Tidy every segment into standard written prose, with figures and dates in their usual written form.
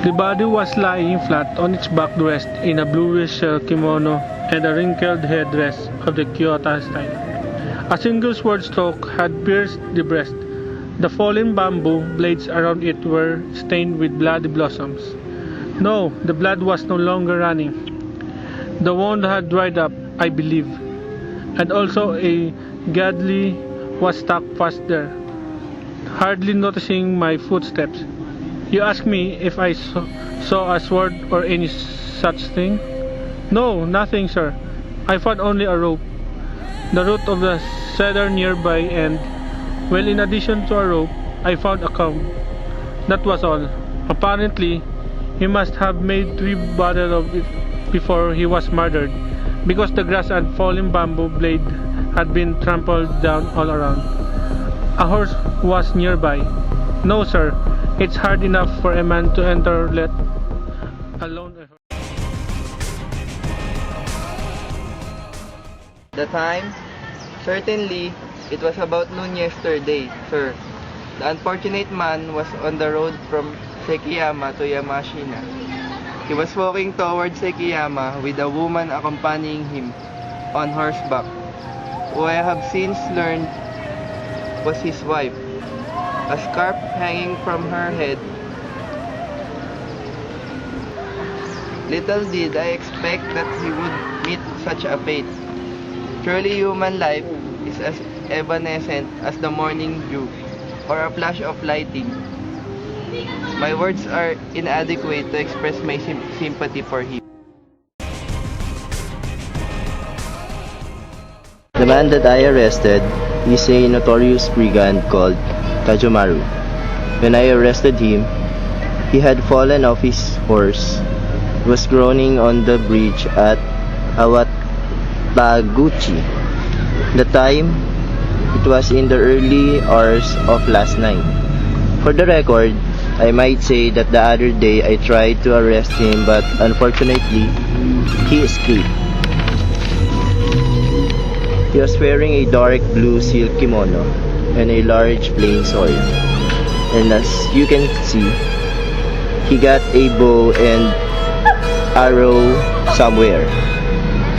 The body was lying flat on its back dressed in a bluish kimono and a wrinkled headdress of the Kyoto style. A single sword stroke had pierced the breast. The fallen bamboo blades around it were stained with bloody blossoms. No, the blood was no longer running. The wound had dried up, I believe, and also a godly was stuck fast there, hardly noticing my footsteps. You ask me if I saw a sword or any such thing? No, nothing, sir. I found only a rope, the root of the cedar nearby, and, well, in addition to a rope, I found a comb. That was all. Apparently, he must have made 3 bottles of it before he was murdered, because the grass and fallen bamboo blade had been trampled down all around. A horse was nearby. No, sir. It's hard enough for a man to enter, let alone a horse. The time? Certainly, it was about noon yesterday, sir. The unfortunate man was on the road from Sekiyama to Yamashina. He was walking towards Sekiyama with a woman accompanying him on horseback, who I have since learned was his wife. A scarf hanging from her head. Little did I expect that he would meet such a fate. Surely human life is as evanescent as the morning dew or a flash of lightning. My words are inadequate to express my sympathy for him. The man that I arrested is a notorious brigand called Tajomaru. When I arrested him, he had fallen off his horse, was groaning on the bridge at Awataguchi. The time, it was in the early hours of last night. For the record, I might say that the other day I tried to arrest him, but unfortunately, he escaped. He was wearing a dark blue silk kimono and a large plain sword. And as you can see, he got a bow and arrow somewhere.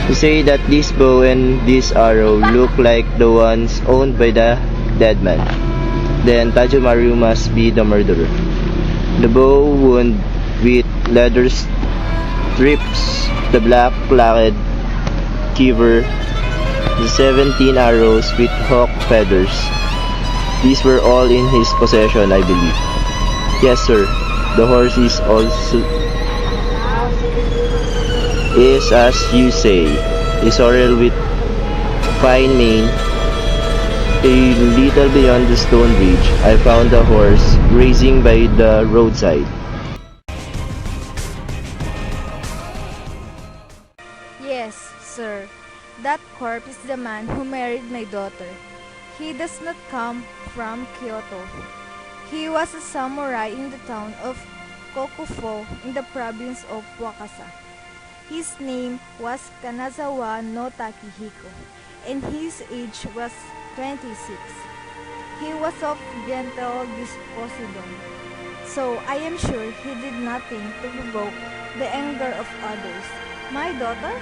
You say that this bow and this arrow look like the ones owned by the dead man. Then Tajomaru must be the murderer. The bow wound with leather strips, the black lacquered quiver, the 17 arrows with hawk feathers. These were all in his possession, I believe. Yes, sir. The horse is also as you say, a sorrel with fine mane. A little beyond the stone bridge, I found a horse grazing by the roadside. Yes, sir. That corpse is the man who married my daughter. He does not come from Kyoto. He was a samurai in the town of Kokufo in the province of Wakasa. His name was Kanazawa no Takihiko, and his age was 26. He was of gentle disposition, so I am sure he did nothing to provoke the anger of others. My daughter?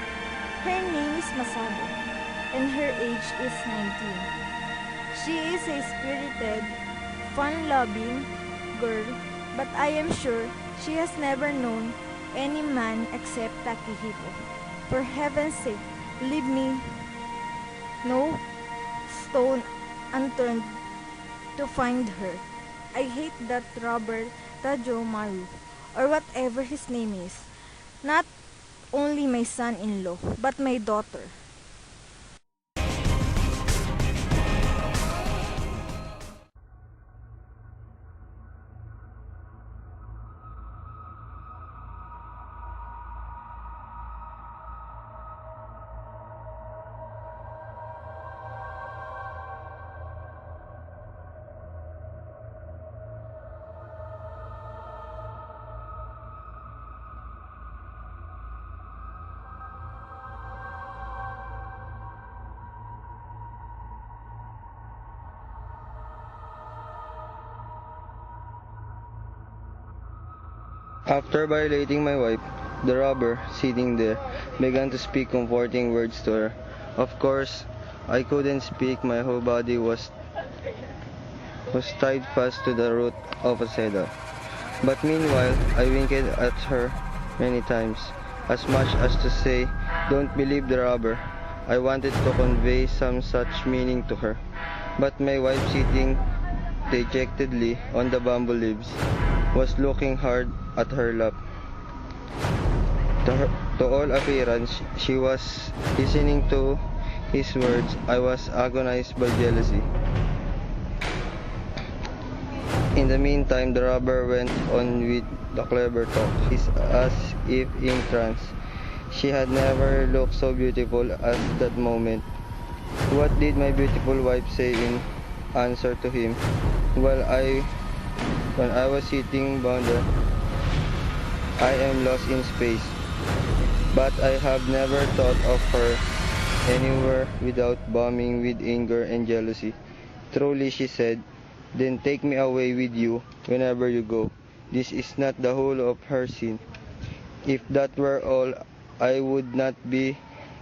Her name is Masago, and her age is 19. She is a spirited, fun-loving girl, but I am sure she has never known any man except Takihiko. For heaven's sake, leave me no stone unturned to find her. I hate that robber Tajomaru, or whatever his name is. Not only my son-in-law, but my daughter. After violating my wife, the robber, sitting there, began to speak comforting words to her. Of course, I couldn't speak. My whole body was tied fast to the root of a cedar. But meanwhile, I winked at her many times, as much as to say, "Don't believe the robber." I wanted to convey some such meaning to her. But my wife, sitting dejectedly on the bamboo leaves, was looking hard at her lap. To all appearance, she was listening to his words. I was agonized by jealousy. In the meantime, the robber went on with the clever talk, as if in trance. She had never looked so beautiful as that moment. What did my beautiful wife say in answer to him? When I was sitting there, "I am lost in space, but I have never thought of her anywhere without bombing with anger and jealousy." "Truly," she said, "then take me away with you whenever you go. This is not the whole of her sin. If that were all, I would not be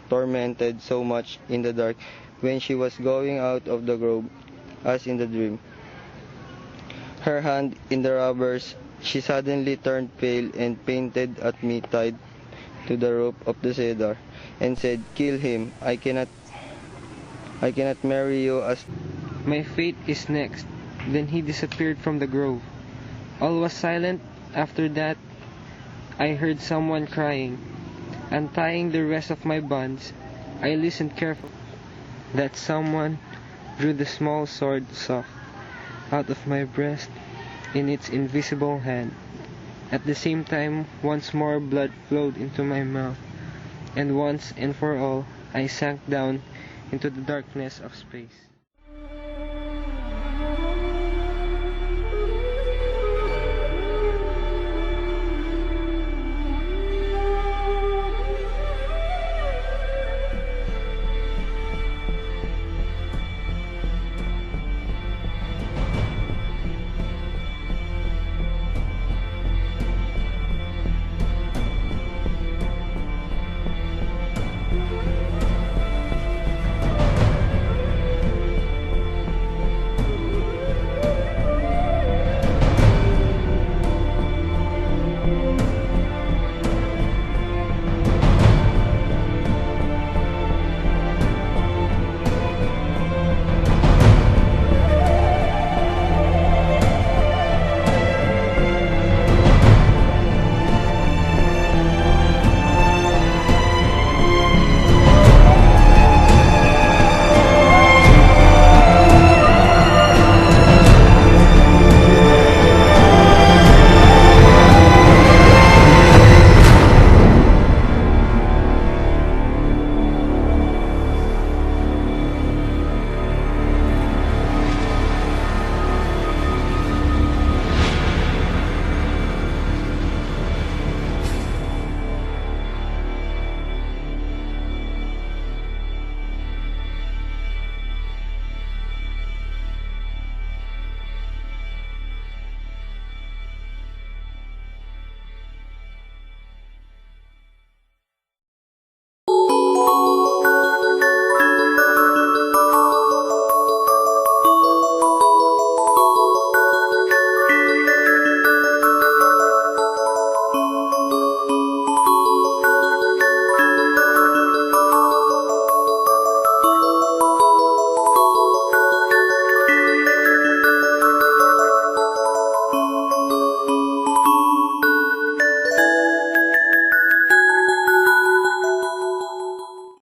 tormented so much in the dark when she was going out of the grove, as in the dream." Her hand in the robber's, she suddenly turned pale and pointed at me tied to the rope of the cedar, and said, "Kill him. I cannot marry you as..." My fate is next. Then he disappeared from the grove. All was silent. After that, I heard someone crying. Untying the rest of my bonds, I listened carefully. That someone drew the small sword soft out of my breast in its invisible hand. At the same time, once more blood flowed into my mouth, and once and for all, I sank down into the darkness of space.